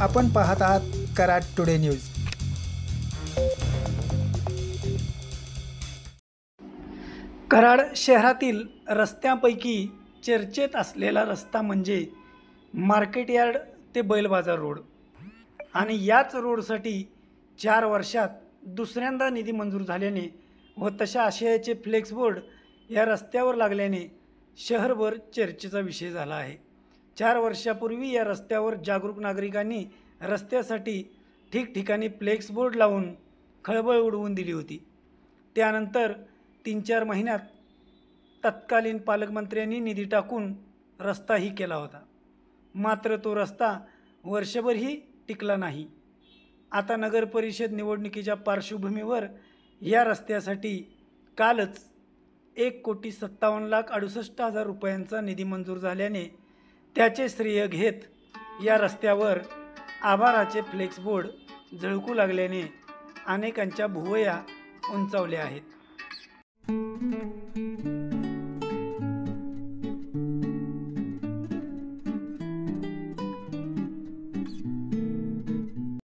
आपण पाहत आहात कराड टुडे न्यूज। कराड शहरातील रस्त्यांपैकी चर्चेत असलेला रस्ता म्हणजे मार्केट यार्ड ते बैल बाजार रोड आणि याच रोडसाठी 4 वर्षात दुसऱ्यांदा निधी मंजूर झाल्याने व तशा आशयाचे फ्लेक्स बोर्ड या रस्त्यावर लागल्याने शहरभर चर्चेचा विषय झाला आहे। 4 वर्षापूर्वी या रस्त्यावर जागरूक नागरिकांनी रस्त्यासाठी ठिकठिकाणी फ्लेक्स बोर्ड लावून खळबळ उडवून दिली होती। त्यानंतर 3-4 महिन्यात तत्कालीन पालकमंत्र्यांनी निधी टाकून रस्ताही केला होता, मात्र तो रस्ता वर्षभरही टिकला नाही। आता नगर परिषद निवडणुकीच्या पार्श्वभूमीवर या रस्त्यासाठी कालच 1,57,68,000 रुपयांचा निधी मंजूर झाल्याने त्याचे श्रेय घेत या रस्त्यावर आभाराचे फ्लेक्स बोर्ड झळकू लागल्याने अनेकांच्या भुवया उंचावल्या आहेत।